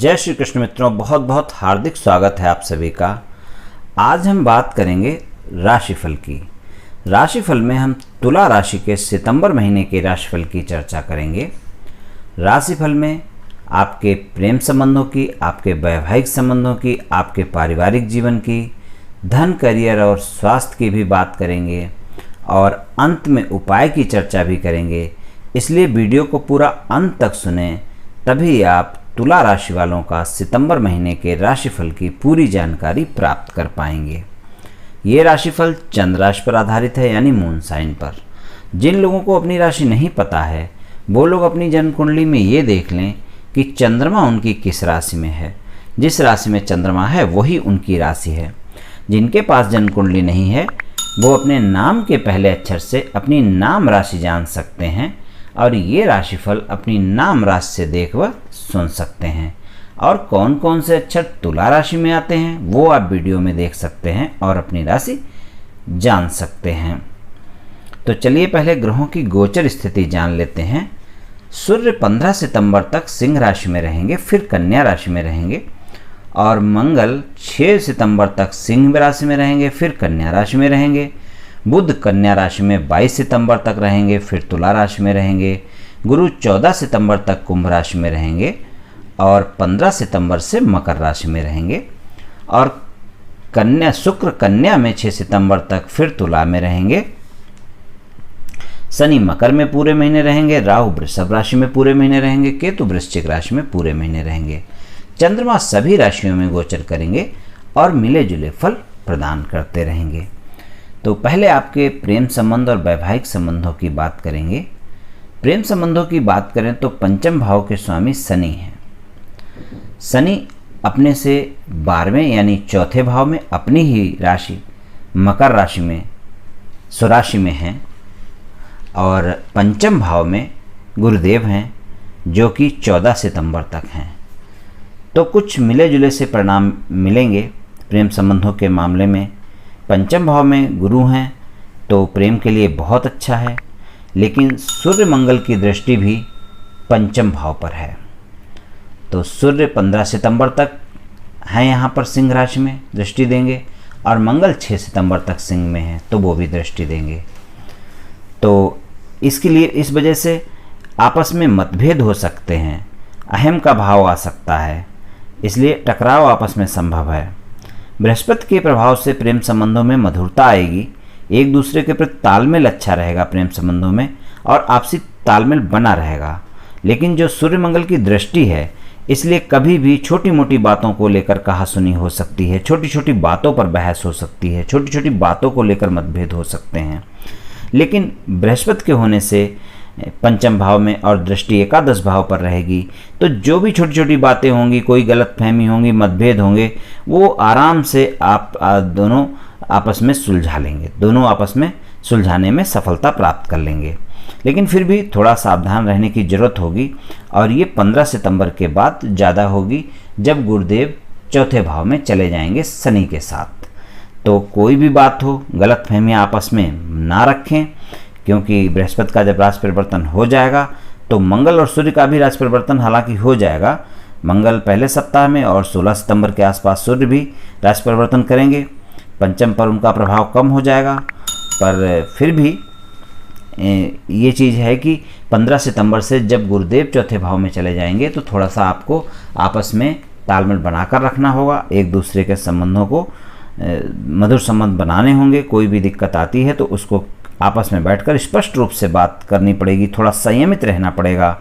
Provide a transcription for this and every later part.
जय श्री कृष्ण मित्रों, बहुत बहुत हार्दिक स्वागत है आप सभी का। आज हम बात करेंगे राशिफल की। राशिफल में हम तुला राशि के सितंबर महीने के राशिफल की चर्चा करेंगे। राशिफल में आपके प्रेम संबंधों की, आपके वैवाहिक संबंधों की, आपके पारिवारिक जीवन की, धन, करियर और स्वास्थ्य की भी बात करेंगे और अंत में उपाय की चर्चा भी करेंगे। इसलिए वीडियो को पूरा अंत तक सुने, तभी आप तुला राशि वालों का सितंबर महीने के राशिफल की पूरी जानकारी प्राप्त कर पाएंगे। ये राशिफल चंद्र राशि पर आधारित है, यानी मून साइन पर। जिन लोगों को अपनी राशि नहीं पता है वो लोग अपनी जन्म कुंडली में ये देख लें कि चंद्रमा उनकी किस राशि में है। जिस राशि में चंद्रमा है वही उनकी राशि है। जिनके पास जन्म कुंडली नहीं है वो अपने नाम के पहले अक्षर से अपनी नाम राशि जान सकते हैं और ये राशिफल अपनी नाम राशि से देख व सुन सकते हैं। और कौन कौन से अक्षर तुला राशि में आते हैं वो आप वीडियो में देख सकते हैं और अपनी राशि जान सकते हैं। तो चलिए पहले ग्रहों की गोचर स्थिति जान लेते हैं। सूर्य 15 सितंबर तक सिंह राशि में रहेंगे, फिर कन्या राशि में रहेंगे। और मंगल 6 सितंबर तक सिंह राशि में रहेंगे, फिर कन्या राशि में रहेंगे। बुध कन्या राशि में 22 सितंबर तक रहेंगे, फिर तुला राशि में रहेंगे। गुरु 14 सितंबर तक कुंभ राशि में रहेंगे और 15 सितंबर से मकर राशि में रहेंगे। और शुक्र कन्या में 6 सितंबर तक, फिर तुला में रहेंगे। शनि मकर में पूरे महीने रहेंगे, राहु वृषभ राशि में पूरे महीने रहेंगे, केतु वृश्चिक राशि में पूरे महीने रहेंगे। चंद्रमा सभी राशियों में गोचर करेंगे और मिले जुले फल प्रदान करते रहेंगे। तो पहले आपके प्रेम संबंध और वैवाहिक संबंधों की बात करेंगे। प्रेम संबंधों की बात करें तो पंचम भाव के स्वामी शनि हैं। शनि अपने से 12वें यानी चौथे भाव में अपनी ही राशि मकर राशि में स्वराशि में हैं और पंचम भाव में गुरुदेव हैं जो कि 14 सितंबर तक हैं। तो कुछ मिले जुले से परिणाम मिलेंगे प्रेम संबंधों के मामले में। पंचम भाव में गुरु हैं तो प्रेम के लिए बहुत अच्छा है, लेकिन सूर्य मंगल की दृष्टि भी पंचम भाव पर है। तो सूर्य 15 सितंबर तक हैं यहाँ पर सिंह राशि में, दृष्टि देंगे, और मंगल 6 सितंबर तक सिंह में है तो वो भी दृष्टि देंगे। तो इसके लिए इस वजह से आपस में मतभेद हो सकते हैं, अहम का भाव आ सकता है, इसलिए टकराव आपस में संभव है। बृहस्पति के प्रभाव से प्रेम संबंधों में मधुरता आएगी, एक दूसरे के प्रति तालमेल अच्छा रहेगा प्रेम संबंधों में और आपसी तालमेल बना रहेगा। लेकिन जो सूर्य मंगल की दृष्टि है, इसलिए कभी भी छोटी मोटी बातों को लेकर कहासुनी हो सकती है, छोटी छोटी बातों पर बहस हो सकती है, छोटी छोटी बातों को लेकर मतभेद हो सकते हैं। लेकिन बृहस्पति के होने से पंचम भाव में और दृष्टि एकादश भाव पर रहेगी, तो जो भी छोटी छोटी बातें होंगी, कोई गलतफहमी होंगी, मतभेद होंगे, वो आराम से आप दोनों आपस में सुलझा लेंगे, दोनों आपस में सुलझाने में सफलता प्राप्त कर लेंगे। लेकिन फिर भी थोड़ा सावधान रहने की ज़रूरत होगी और ये 15 सितंबर के बाद ज़्यादा होगी जब गुरुदेव चौथे भाव में चले जाएंगे शनि के साथ। तो कोई भी बात हो, गलतफहमियाँ आपस में ना रखें, क्योंकि बृहस्पति का जब राशि परिवर्तन हो जाएगा तो मंगल और सूर्य का भी राशि परिवर्तन हालांकि हो जाएगा। मंगल पहले सप्ताह में और 16 सितंबर के आसपास सूर्य भी राशि परिवर्तन करेंगे। पंचम पर उनका प्रभाव कम हो जाएगा, पर फिर भी ये चीज़ है कि 15 सितंबर से जब गुरुदेव चौथे भाव में चले जाएंगे तो थोड़ा सा आपको आपस में तालमेल बनाकर रखना होगा, एक दूसरे के संबंधों को मधुर संबंध बनाने होंगे। कोई भी दिक्कत आती है तो उसको आपस में बैठकर स्पष्ट रूप से बात करनी पड़ेगी, थोड़ा संयमित रहना पड़ेगा।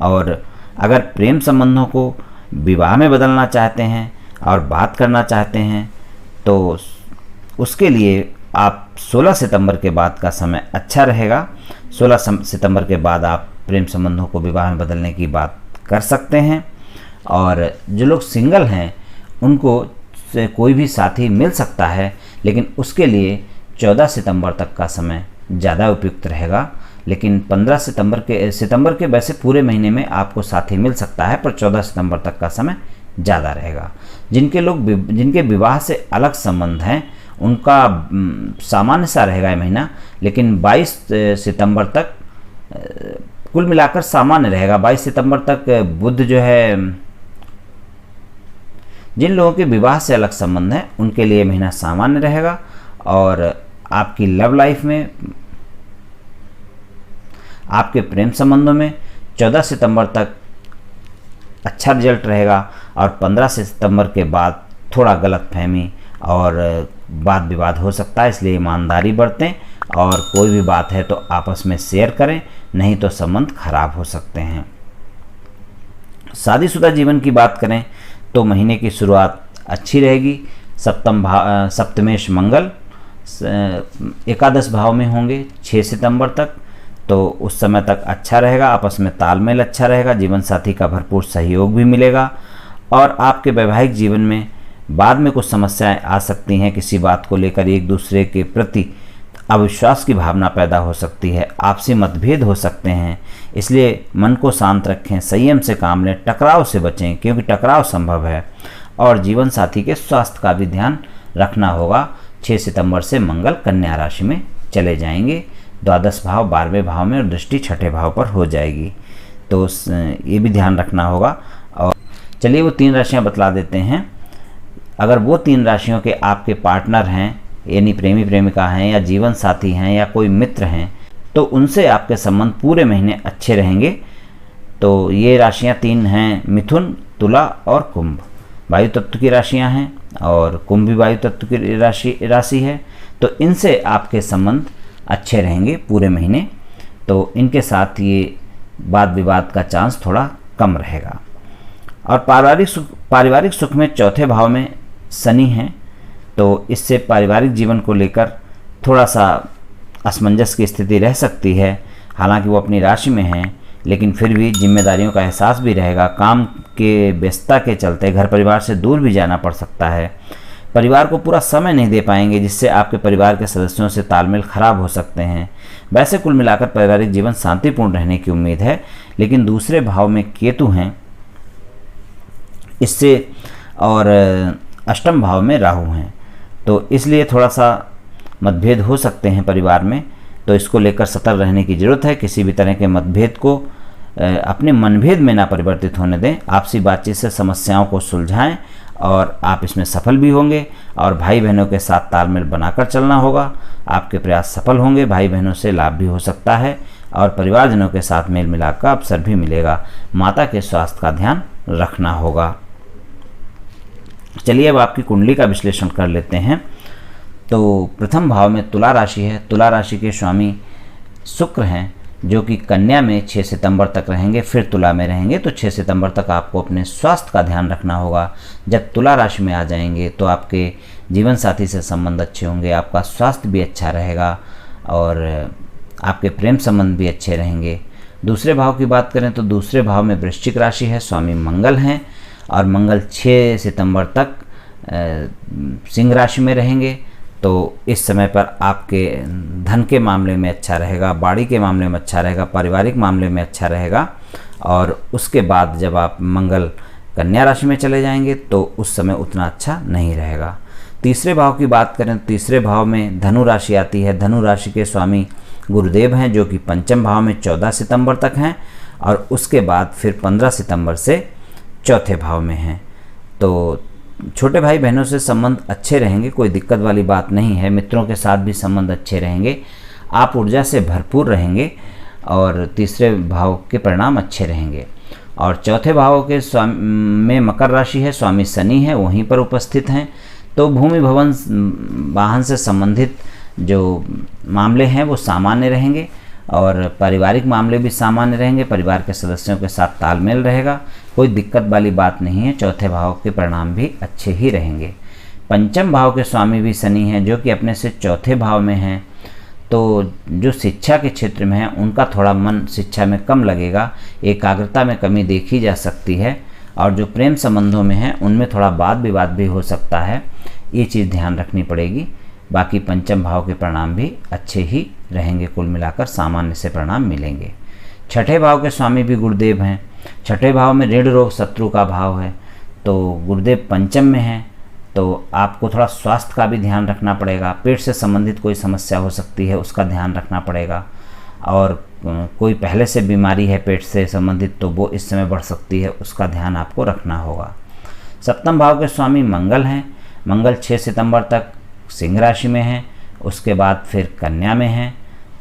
और अगर प्रेम संबंधों को विवाह में बदलना चाहते हैं और बात करना चाहते हैं तो उसके लिए आप 16 सितंबर के बाद का समय अच्छा रहेगा। 16 सितंबर के बाद आप प्रेम संबंधों को विवाह में बदलने की बात कर सकते हैं। और जो लोग सिंगल हैं उनको से कोई भी साथी मिल सकता है, लेकिन उसके लिए 14 सितंबर तक का समय ज़्यादा उपयुक्त रहेगा। लेकिन 15 सितंबर के वैसे पूरे महीने में आपको साथी मिल सकता है, पर 14 सितंबर तक का समय ज़्यादा रहेगा। जिनके विवाह से अलग संबंध हैं उनका सामान्य सा रहेगा ये महीना, लेकिन 22 सितंबर तक कुल मिलाकर सामान्य रहेगा। 22 सितंबर तक बुध जो है जिन लोगों के विवाह से अलग संबंध है उनके लिए महीना सामान्य रहेगा, और आपकी लव लाइफ में, आपके प्रेम संबंधों में 14 सितंबर तक अच्छा रिजल्ट रहेगा, और 15 सितंबर के बाद थोड़ा गलतफहमी और वाद विवाद हो सकता है, इसलिए ईमानदारी बरतें और कोई भी बात है तो आपस में शेयर करें, नहीं तो संबंध खराब हो सकते हैं। शादीशुदा जीवन की बात करें तो महीने की शुरुआत अच्छी रहेगी। सप्तमेश मंगल एकादश भाव में होंगे 6 सितंबर तक, तो उस समय तक अच्छा रहेगा, आपस में तालमेल अच्छा रहेगा, जीवन साथी का भरपूर सहयोग भी मिलेगा, और आपके वैवाहिक जीवन में बाद में कुछ समस्याएं आ सकती हैं। किसी बात को लेकर एक दूसरे के प्रति अविश्वास की भावना पैदा हो सकती है, आपसी मतभेद हो सकते हैं, इसलिए मन को शांत रखें, संयम से काम लें, टकराव से बचें क्योंकि टकराव संभव है, और जीवन साथी के स्वास्थ्य का भी ध्यान रखना होगा। 6 सितंबर से मंगल कन्या राशि में चले जाएंगे, द्वादश भाव 12वें भाव में और दृष्टि 6ठे भाव पर हो जाएगी, तो ये भी ध्यान रखना होगा। और चलिए वो 3 राशियाँ बतला देते हैं। अगर वो 3 राशियों के आपके पार्टनर हैं, यानी प्रेमी प्रेमिका हैं या जीवन साथी हैं या कोई मित्र हैं, तो उनसे आपके संबंध पूरे महीने अच्छे रहेंगे। तो ये राशियाँ 3 हैं, मिथुन, तुला और कुंभ। वायु तत्व की राशियाँ हैं और कुंभ भी वायु तत्व की राशि है, तो इनसे आपके संबंध अच्छे रहेंगे पूरे महीने। तो इनके साथ ये वाद विवाद का चांस थोड़ा कम रहेगा। और पारिवारिक सुख में 4थे भाव में शनि हैं, तो इससे पारिवारिक जीवन को लेकर थोड़ा सा असमंजस की स्थिति रह सकती है। हालांकि वो अपनी राशि में हैं, लेकिन फिर भी जिम्मेदारियों का एहसास भी रहेगा। काम के व्यस्तता के चलते घर परिवार से दूर भी जाना पड़ सकता है। परिवार को पूरा समय नहीं दे पाएंगे, जिससे आपके परिवार के सदस्यों से तालमेल खराब हो सकते हैं। वैसे कुल मिलाकर पारिवारिक जीवन शांतिपूर्ण रहने की उम्मीद है, लेकिन दूसरे भाव में केतु हैं इससे, और अष्टम भाव में राहु हैं, तो इसलिए थोड़ा सा मतभेद हो सकते हैं परिवार में, तो इसको लेकर सतर्क रहने की ज़रूरत है। किसी भी तरह के मतभेद को अपने मनभेद में ना परिवर्तित होने दें। आपसी बातचीत से समस्याओं को सुलझाएं और आप इसमें सफल भी होंगे, और भाई बहनों के साथ तालमेल बनाकर चलना होगा। आपके प्रयास सफल होंगे, भाई बहनों से लाभ भी हो सकता है, और परिवारजनों के साथ मेल मिलाप का अवसर भी मिलेगा। माता के स्वास्थ्य का ध्यान रखना होगा। चलिए अब आपकी कुंडली का विश्लेषण कर लेते हैं। तो प्रथम भाव में तुला राशि है। तुला राशि के स्वामी शुक्र हैं, जो कि कन्या में 6 सितंबर तक रहेंगे, फिर तुला में रहेंगे। तो 6 सितंबर तक आपको अपने स्वास्थ्य का ध्यान रखना होगा। जब तुला राशि में आ जाएंगे तो आपके जीवन साथी से संबंध अच्छे होंगे, आपका स्वास्थ्य भी अच्छा रहेगा, और आपके प्रेम संबंध भी अच्छे रहेंगे। दूसरे भाव की बात करें तो दूसरे भाव में वृश्चिक राशि है, स्वामी मंगल हैं, और मंगल 6 सितंबर तक सिंह राशि में रहेंगे। तो इस समय पर आपके धन के मामले में अच्छा रहेगा, बाड़ी के मामले में अच्छा रहेगा, पारिवारिक मामले में अच्छा रहेगा। और उसके बाद जब आप मंगल कन्या राशि में चले जाएंगे तो उस समय उतना अच्छा नहीं रहेगा। तीसरे भाव की बात करें तो तीसरे भाव में धनु राशि आती है। धनु राशि के स्वामी गुरुदेव हैं, जो कि पंचम भाव में 14 सितंबर तक हैं, और उसके बाद फिर 15 सितंबर से चौथे भाव में हैं। तो छोटे भाई बहनों से संबंध अच्छे रहेंगे, कोई दिक्कत वाली बात नहीं है। मित्रों के साथ भी संबंध अच्छे रहेंगे, आप ऊर्जा से भरपूर रहेंगे, और तीसरे भाव के परिणाम अच्छे रहेंगे। और चौथे भाव के स्वामी में मकर राशि है, स्वामी शनि है, वहीं पर उपस्थित हैं। तो भूमि भवन वाहन से संबंधित जो मामले हैं वो सामान्य रहेंगे, और पारिवारिक मामले भी सामान्य रहेंगे। परिवार के सदस्यों के साथ तालमेल रहेगा, कोई दिक्कत वाली बात नहीं है। चौथे भाव के परिणाम भी अच्छे ही रहेंगे। पंचम भाव के स्वामी भी शनि हैं, जो कि अपने से चौथे भाव में हैं। तो जो शिक्षा के क्षेत्र में है उनका थोड़ा मन शिक्षा में कम लगेगा, एकाग्रता में कमी देखी जा सकती है, और जो प्रेम संबंधों में है उनमें थोड़ा वाद विवाद भी हो सकता है, ये चीज़ ध्यान रखनी पड़ेगी। बाकी पंचम भाव के परिणाम भी अच्छे ही रहेंगे, कुल मिलाकर सामान्य से परिणाम मिलेंगे। छठे भाव के स्वामी भी गुरुदेव हैं। छठे भाव में ऋण रोग शत्रु का भाव है, तो गुरुदेव पंचम में हैं, तो आपको थोड़ा स्वास्थ्य का भी ध्यान रखना पड़ेगा। पेट से संबंधित कोई समस्या हो सकती है, उसका ध्यान रखना पड़ेगा, और कोई पहले से बीमारी है पेट से संबंधित तो वो इस समय बढ़ सकती है, उसका ध्यान आपको रखना होगा। सप्तम भाव के स्वामी मंगल हैं। मंगल 6 सितंबर तक सिंह राशि में हैं, उसके बाद फिर कन्या में हैं।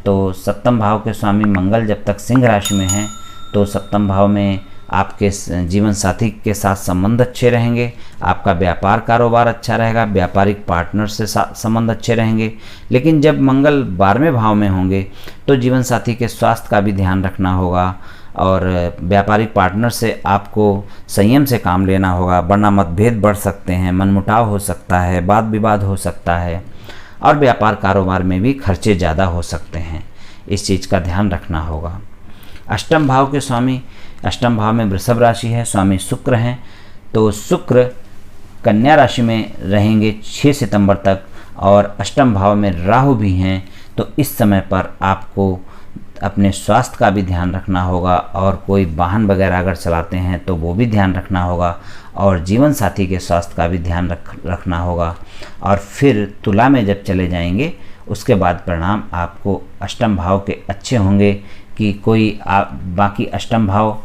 तो सप्तम भाव के स्वामी मंगल जब तक सिंह राशि में हैं तो सप्तम भाव में आपके जीवन साथी के साथ संबंध अच्छे रहेंगे, आपका व्यापार कारोबार अच्छा रहेगा, व्यापारिक पार्टनर से संबंध अच्छे रहेंगे। लेकिन जब मंगल 12वें भाव में होंगे तो जीवन साथी के स्वास्थ्य का भी ध्यान रखना होगा और व्यापारिक पार्टनर से आपको संयम से काम लेना होगा, वरना मतभेद बढ़ सकते हैं, मनमुटाव हो सकता है, वाद विवाद हो सकता है और व्यापार कारोबार में भी खर्चे ज़्यादा हो सकते हैं। इस चीज़ का ध्यान रखना होगा। अष्टम भाव के स्वामी, अष्टम भाव में वृषभ राशि है, स्वामी शुक्र हैं। तो शुक्र कन्या राशि में रहेंगे 6 सितंबर तक और अष्टम भाव में राहु भी हैं। तो इस समय पर आपको अपने स्वास्थ्य का भी ध्यान रखना होगा और कोई वाहन वगैरह अगर चलाते हैं तो वो भी ध्यान रखना होगा और जीवन साथी के स्वास्थ्य का भी ध्यान रखना होगा। और फिर तुला में जब चले जाएंगे उसके बाद परिणाम आपको अष्टम भाव के अच्छे होंगे कि कोई बाकी अष्टम भाव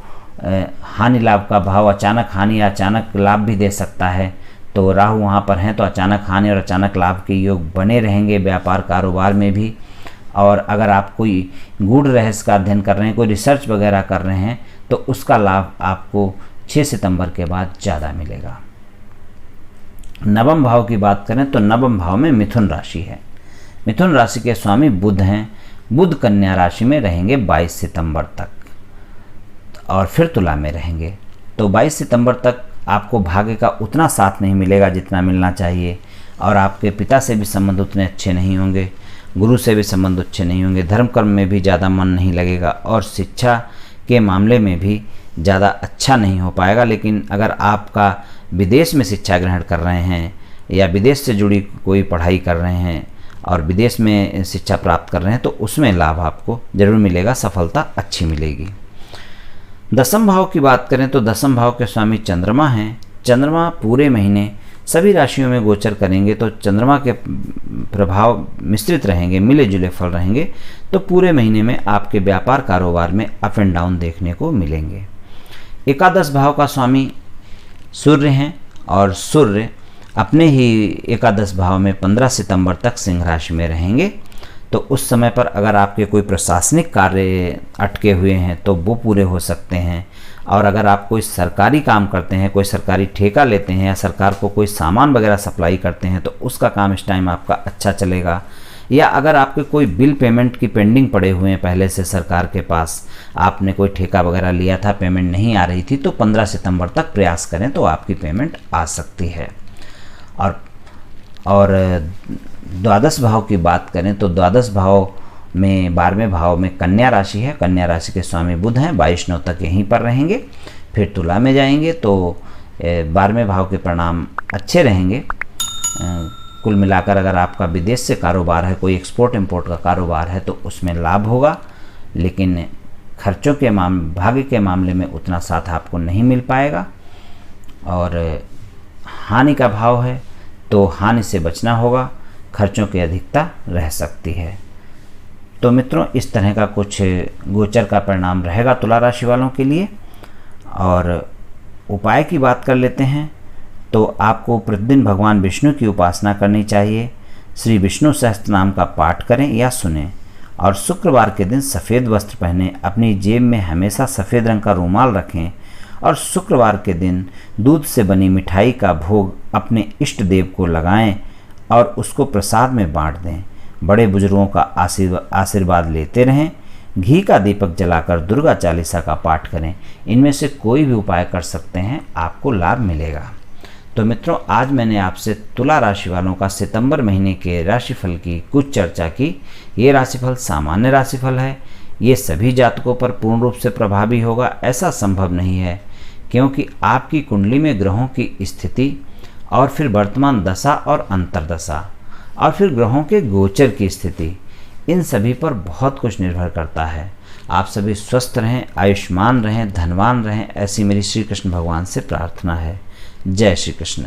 हानि लाभ का भाव, अचानक हानि या अचानक लाभ भी दे सकता है। तो राहु वहाँ पर हैं तो अचानक हानि और अचानक लाभ के योग बने रहेंगे व्यापार कारोबार में भी। और अगर आप कोई गूढ़ रहस्य का अध्ययन कर रहे हैं, कोई रिसर्च वगैरह कर रहे हैं तो उसका लाभ आपको 6 सितंबर के बाद ज़्यादा मिलेगा। नवम भाव की बात करें तो नवम भाव में मिथुन राशि है। मिथुन राशि के स्वामी बुध हैं। बुध कन्या राशि में रहेंगे 22 सितंबर तक और फिर तुला में रहेंगे। तो 22 सितंबर तक आपको भाग्य का उतना साथ नहीं मिलेगा जितना मिलना चाहिए और आपके पिता से भी संबंध उतने अच्छे नहीं होंगे, गुरु से भी संबंध अच्छे नहीं होंगे, धर्म कर्म में भी ज़्यादा मन नहीं लगेगा और शिक्षा के मामले में भी ज़्यादा अच्छा नहीं हो पाएगा। लेकिन अगर आपका विदेश में शिक्षा ग्रहण कर रहे हैं या विदेश से जुड़ी कोई पढ़ाई कर रहे हैं और विदेश में शिक्षा प्राप्त कर रहे हैं तो उसमें लाभ आपको जरूर मिलेगा, सफलता अच्छी मिलेगी। दसम भाव की बात करें तो दसम भाव के स्वामी चंद्रमा हैं। चंद्रमा पूरे महीने सभी राशियों में गोचर करेंगे तो चंद्रमा के प्रभाव मिश्रित रहेंगे, मिले जुले फल रहेंगे। तो पूरे महीने में आपके व्यापार कारोबार में अप एंड डाउन देखने को मिलेंगे। एकादश भाव का स्वामी सूर्य हैं और सूर्य अपने ही एकादश भाव में 15 सितंबर तक सिंह राशि में रहेंगे। तो उस समय पर अगर आपके कोई प्रशासनिक कार्य अटके हुए हैं तो वो पूरे हो सकते हैं और अगर आप कोई सरकारी काम करते हैं, कोई सरकारी ठेका लेते हैं या सरकार को कोई सामान वगैरह सप्लाई करते हैं तो उसका काम इस टाइम आपका अच्छा चलेगा। या अगर आपके कोई बिल पेमेंट की पेंडिंग पड़े हुए हैं पहले से सरकार के पास, आपने कोई ठेका वगैरह लिया था, पेमेंट नहीं आ रही थी, तो 15 सितंबर तक प्रयास करें तो आपकी पेमेंट आ सकती है। और द्वादश भाव की बात करें तो द्वादश भाव में 12वें भाव में कन्या राशि है। कन्या राशि के स्वामी बुध हैं, 22/9 तक यहीं पर रहेंगे, फिर तुला में जाएंगे। तो 12वें भाव के परिणाम अच्छे रहेंगे। कुल मिलाकर अगर आपका विदेश से कारोबार है, कोई एक्सपोर्ट इंपोर्ट का कारोबार है तो उसमें लाभ होगा, लेकिन खर्चों के भाग्य के मामले में उतना साथ आपको नहीं मिल पाएगा। और हानि का भाव है तो हानि से बचना होगा, खर्चों की अधिकता रह सकती है। तो मित्रों, इस तरह का कुछ गोचर का परिणाम रहेगा तुला राशि वालों के लिए। और उपाय की बात कर लेते हैं तो आपको प्रतिदिन भगवान विष्णु की उपासना करनी चाहिए। श्री विष्णु सहस्त्र नाम का पाठ करें या सुनें और शुक्रवार के दिन सफ़ेद वस्त्र पहनें, अपनी जेब में हमेशा सफ़ेद रंग का रुमाल रखें और शुक्रवार के दिन दूध से बनी मिठाई का भोग अपने इष्ट देव को लगाएं और उसको प्रसाद में बांट दें। बड़े बुजुर्गों का आशीर्वाद लेते रहें। घी का दीपक जलाकर दुर्गा चालीसा का पाठ करें। इनमें से कोई भी उपाय कर सकते हैं, आपको लाभ मिलेगा। तो मित्रों, आज मैंने आपसे तुला राशि वालों का सितंबर महीने के राशिफल की कुछ चर्चा की। ये राशिफल सामान्य राशिफल है, ये सभी जातकों पर पूर्ण रूप से प्रभावी होगा ऐसा संभव नहीं है, क्योंकि आपकी कुंडली में ग्रहों की स्थिति और फिर वर्तमान दशा और अंतर्दशा और फिर ग्रहों के गोचर की स्थिति, इन सभी पर बहुत कुछ निर्भर करता है। आप सभी स्वस्थ रहें, आयुष्मान रहें, धनवान रहें, ऐसी मेरी श्री कृष्ण भगवान से प्रार्थना है। जय श्री कृष्ण।